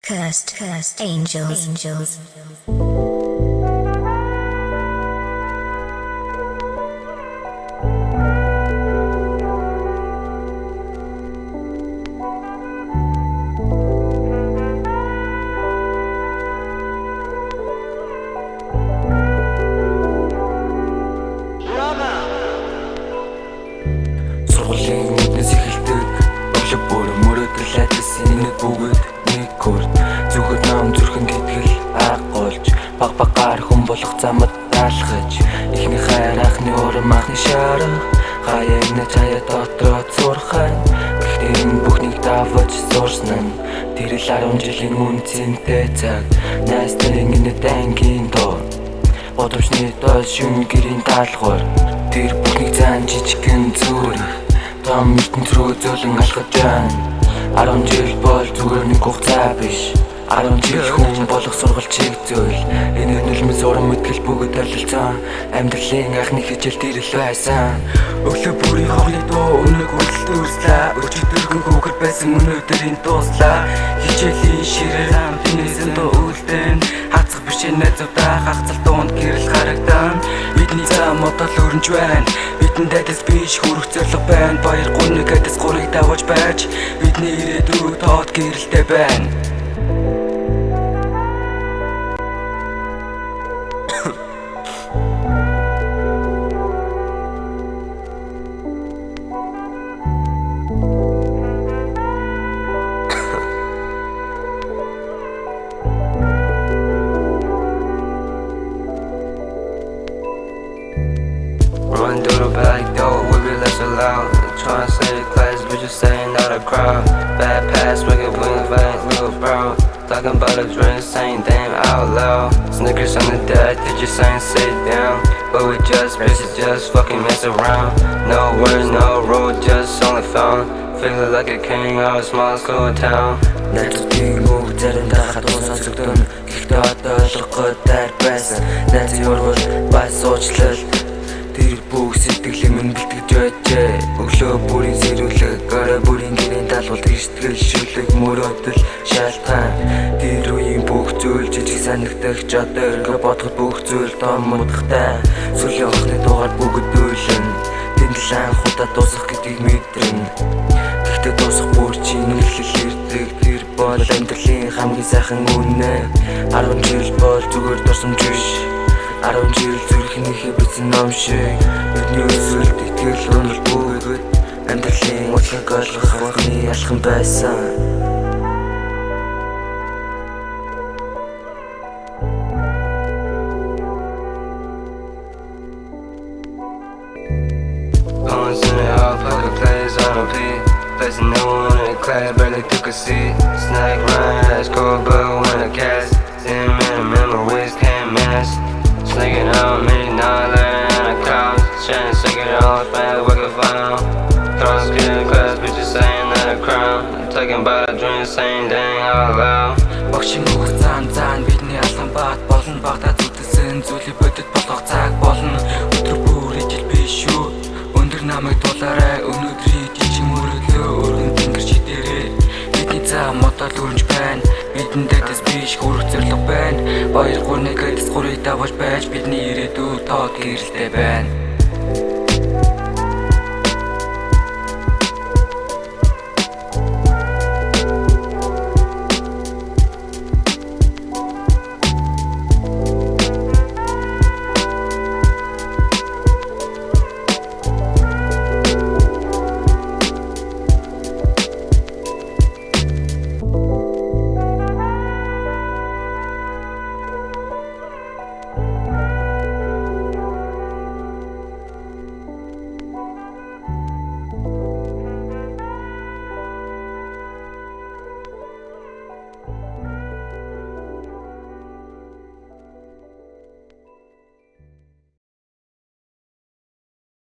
Cursed angels. Сургуулийн үднэс эхэлдэг өглөө бүр мөрөдлээд синий бүгд нэг хүрд зүгт нам зүрхэн гэтгэл агуулж баг багаар хүн болох замд даалгаж ихний хайр анхны урам анхны шарах хаяг на чая дотроо зурхай гэхдээ энэ бүхнийг давж суурсан нь тэр л 10 жилийн үнцэнтэй цаг найстарын энэ дангийн доо Одовчны доо шүн гэрийн даалгавар тэр бүхнийг зан жижигхэн зүрх Том ертөнц рүү зөөлөн алхаж байна 10 жил бол зүгээр нэг хугацаа биш 10 жил хүн болох сургалчийг зөөл энэ нөлмөс уран мэтгэл бүгд толилцсон амьдралын анхны хичээл тэр л байсан өглөө бүрийн хоолны дуу өнөг үлдэлт үрслээ өчигдөргөн хүүхэд байсан өнөөдрийн дууслаа хичээлийн ширээ хамтнээсэн дуу үлдэн хацах биш найзуудаа хагцал дуунд гэрэл харагдан бидний зам одол өрнж байна Бидний дэдэс биш хүрэх зорилго байна Баяр гуниг дэдэс гурыг давж байж Бидний ирээдүй тоод гэрэлтэй байна Run through the back door, whip it less loud. Tryna say the class, but just saying out the crowd. Bad pass, wicked wing, veins, real proud. Talking about a drink, saying damn out loud. Snickers on the deck, did you saying sit down? But we just bitches, just fucking mess around. No words, no rules, just only found. Feeling like a king of a small school town. Найзуудын үг заримдаа хатуун сонсогдсон. Гэхдээ одоо ойлгохгүй таар байсан. Найзын урвал бас суучлал. Тэр бүх сэтгэлээ минь бэлтгэж байжээ Өглөө бүрийн сэрүүлэг, гараа бүрийн гэрийн даалгавар Сэтгэл шүлэг, мөрөөдөл, шалтгаан Тэр үеийн бүх зүйл жижиг санагдах чадвар Ингээ бодоход бүх зүйл том муудахтай Сүлийн охны дугаар бүгд үйлэн Тэндэл анх удаа дуусах гэдгийг мэдрэн Гэхдээ дуусах бүр чинь нөлөөлөл ирдэг Тэр бол амьдралын хамгийн сайхан үнэ 10 жил бол зүгээр дурсамж биш 10 жил зүрхнийхээ бичсэн ном шиг Бидний өсөлт итгэл өнөр бүгд Амьдралын утлаг ойлгох анхны алхам байсан Phones in the all pocket plays on repeat Placing no one in the class, barely took a seat Snack ride, score but when a cast Dim in the memories can't mask Sneaking out, $1 in a couch Trying to stick it off, man, work it fine Throwing skin class, bitches saying that a crown Talking about a dream, saying dang out loud Багшийн үг зан бидний алхан бат Болон багтаа зүтэлсэн зүйлийг бодит болох цаг болно Өдөр бүр ижил биш шүү Өндөр намайг дуулаарай Өнөөдрийн жижиг мөрөдлөө өргөн тэнгэр шидээрээ Бидний зам одол өрнж байна Бидний дэдэс биш хүрэх зорилго байна Баяр гуниг дэдэс гурыг давж байж Бидний ирээдүй тоод гэрэлтэй байна